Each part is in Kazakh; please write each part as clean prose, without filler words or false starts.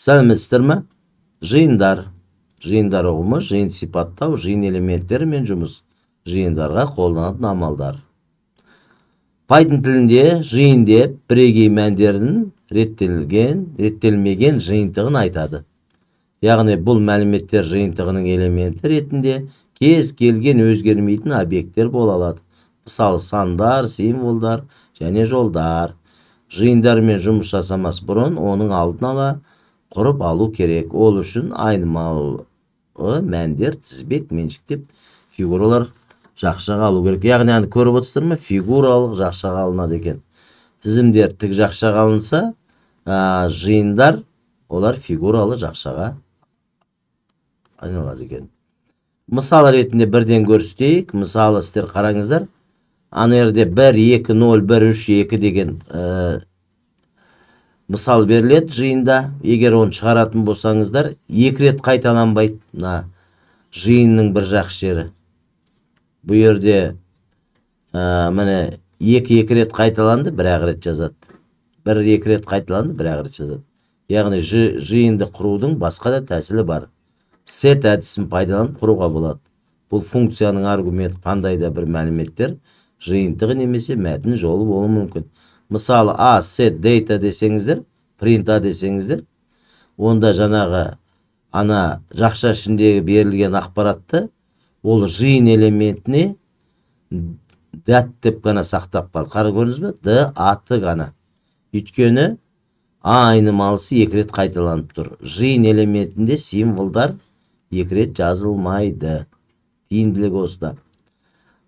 Сәлеметсіздер ме? Жиындар. Жиындар ұғымы, жиын сипаттау, жиын элементтері мен жұмыс. Жиындарға қолданатын амалдар. Python тілінде жиын деп бірегей мәндердің реттелмеген жиынтығын айтады. Яғни бұл мәліметтер жиынтығының элементі ретінде кез келген өзгермейтін объекттер бола алады. Мысалы, сандар, символдар және жолдар. Жиындармен жұмыс жасамас бұрын оның алдын ала құрып алу керек. Ол үшін айнымалы мәндер тізбек меншіктеп фигуралар жақшаға алу керек. Яғни көріп отырсыздар ма? Фигуралық жақшаға алынады екен. Тізімдер тік жақшаға алынса, жиындар олар фигуралы жақшаға айналады екен. Мысал ретінде бірден көрсетейік. Мысалы, сіздер қараңыздар. Ана жерде 1, 2, 0, 1, 3, 2 деген мысал беріледі жиында. Егер оны шығаратын болсаңыздар, 2 рет қайталанбайды. Жиынның бір жақсы жері. Бұл жерде міне 2 рет қайталанды, 1 рет жазады. 1-2 рет қайталанды, 1 рет жазады. Яғни жиынды құрудың басқа да тәсілі бар. Set әдісін пайдаланып құруға болады. Бұл функцияның аргументі қандай да бір мәліметтер жиынтығы немесе мәтін жолы болуы мүмкін. Мысалы, set data десеңіздер, print десеңіздер, онда жаңағы ана жақша ішіндегі берілген ақпаратты ол жиын элементіне dat деп қана сақтап қалды. Қара көрдіңіз бе? D аты ғана. Өйткені айнымалысы 2 рет қайталанып тұр. Жиын элементінде символдар 2 рет жазылмайды. Тиімділігі осыда.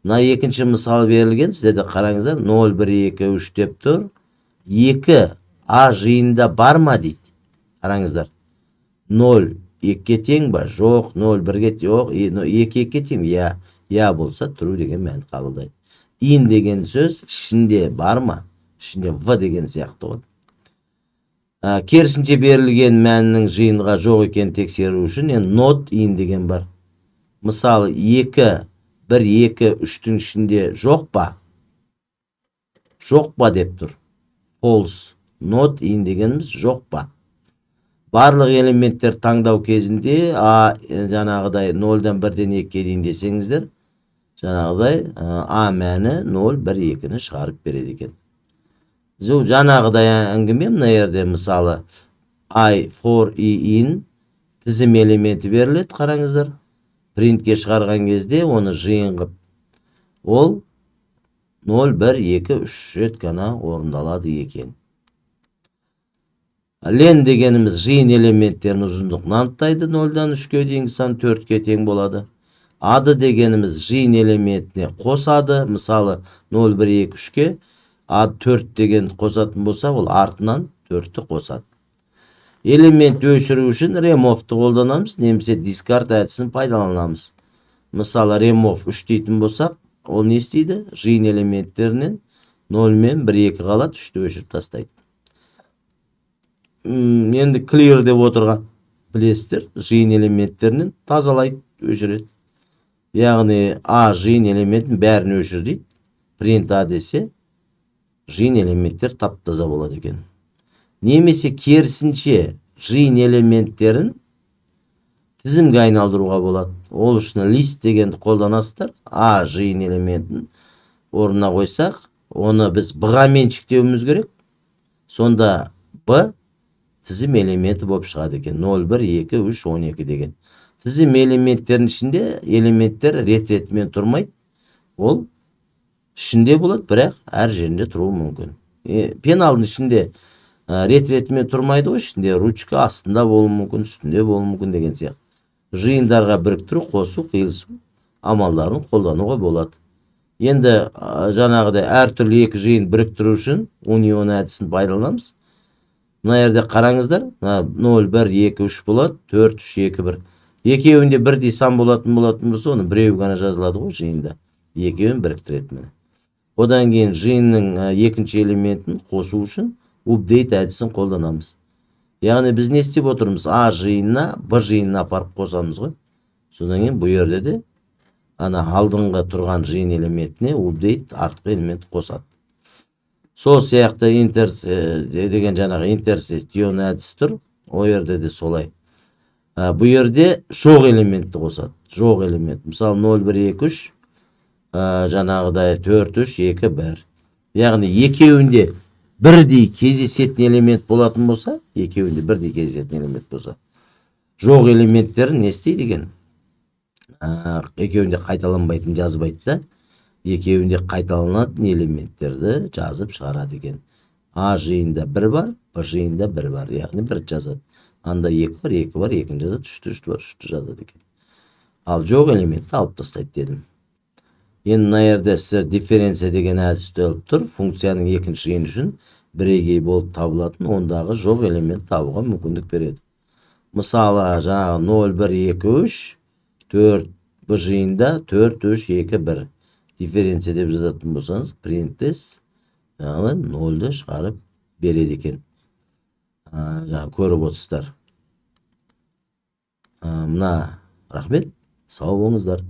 Мына екінші мысал берілген, сіздерде қараңыздар, 0, 1, 2, 3 деп тұр. 2 жиында бар ма дейді. Қараңыздар. 0 2-ке тең ба? Жоқ. 0 1-ге жоқ. 2 2-ке тең? Я болса тұру деген мәнді қабылдайды. In деген сөз ішінде бар ма? Ішінде V деген сияқты ғой. Керісінше берілген мәннің жиынға жоқ екен тексеру үшін not in деген бар. Мысалы, 2 1, 2, 3-тің ішінде жоқ па? Жоқ па деп тұр. False. Not in дегеніміз жоқ па? Барлық элементтер таңдау кезінде жаңағыдай 0-дан 1-ден 2-ке дейін десеңіздер, жаңағыдай мәні 0, 1, 2-ні шығарып береді екен. Жаңағыдай әңгіме мына жерде мысалы I, for, in тізім элементі беріледі, қараңыздар. Принтке шығарған кезде оны жиын қып. Ол 0, 1, 2, 3 рет қана орындалады екен. Len дегеніміз жиын элементтерінің ұзындығын анықтайды. 0-дан 3-ке дейінгі сан 4-ке тең болады. Ады дегеніміз жиын элементіне қосады. Мысалы 0, 1, 2, 3-ке ад 4 деген қосатын болса, ол артынан 4-ті қосады. Элемент өшіру үшін remove-ті қолданамыз, немесе discard әдісін пайдаланамыз. Мысалы, remove 3 дейтін болсақ, ол не істейді? Жиын элементтерінен 0 мен 1, 2 қалады, 3-ті өшіріп тастайды. Енді clear деп отырған білесіздер, жиын элементтерінен тазалайды, өшіреді. Яғни жиын элементін бәрін өшір дейді. Print десе, жиын элементтер тап-таза болады екен. Немесе керісінше жиын элементтерін тізімге айналдыруға болады. Ол үшін list дегенді қолданасыздар. Жиын элементін орнына қойсақ, оны біз B-ға меншіктеуіміз керек. Сонда B тізім элементі болып шығады екен. 0, 1, 2, 3, 12 деген. Тізім элементтерінің ішінде элементтер рет-ретімен тұрмайды. Ол ішінде болады, бірақ әр жерінде тұруы мүмкін. Пеналдың ішінде рет-ретімен тұрмайды ғой, ішінде ручка астында болуы мүмкін, үстінде болуы мүмкін деген сияқты. Жиындарға біріктіру, қосу, қиылысу амалдарын қолдануға болады. Енді жаңағыдай әртүрлі 2 жиын біріктіру үшін union әдісін пайдаланамыз. Мына жерде қараңыздар, 0, 1, 2, 3 болады, 4, 3, 2, 1. Екеуінде бірдей сан болатын болса, оны біреу ғана жазылады ғой жиында. Екеуін біріктіреді. Одан кейін жиынның екінші элементін қосу үшін update әдісін қолданамыз. Яғни біз не істеп отырмыз? Жиынына B жиынына апарып қосамыз ғой. Содан кейін бұл жерде де алдыңғы тұрған жиын элементіне update артқы элемент қосады. Сол сияқты деген жаңағы intersection әдісі тұр. О жерде де солай. Бұл жерде жоқ элементті қосады. Жоқ элемент. Мысалы 0, 1, 2, 3 жаңағыдай 4, 3, 2, 1. Яғни екеуінде бірдей кездесетін элемент болатын болса, екеуінде бірдей кездесетін элемент болса, жоқ элементтерін не істейді екен? Екеуінде қайталанбайтын жазбайды да, екеуінде қайталанатын элементтерді жазып шығарады екен. А жиында 1 бар, Б жиында 1 бар. Яғни 1 жазады. Анда 2 бар, 2 бар, 2 жазады, 3 бар, 3 жазады екен. Ал жоқ элементті алып тастайды дедім. Енді мына жерде сіздер дифференция деген әдіс ұсталып тұр. Функцияның екінші жиыны үшін бірегей болып табылатын ондағы жоқ элемент табуға мүмкіндік береді. Мысалы, жаңағы 0, 1, 2, 3, 4 Б жиында 4, 3, 2, 1. Дифференция деп жазатын болсаңыз, принтес жаңағы 0-ды шығарып береді екен. Жаңағы көріп отырсыздар. Мына рахмет, сау болыңыздар.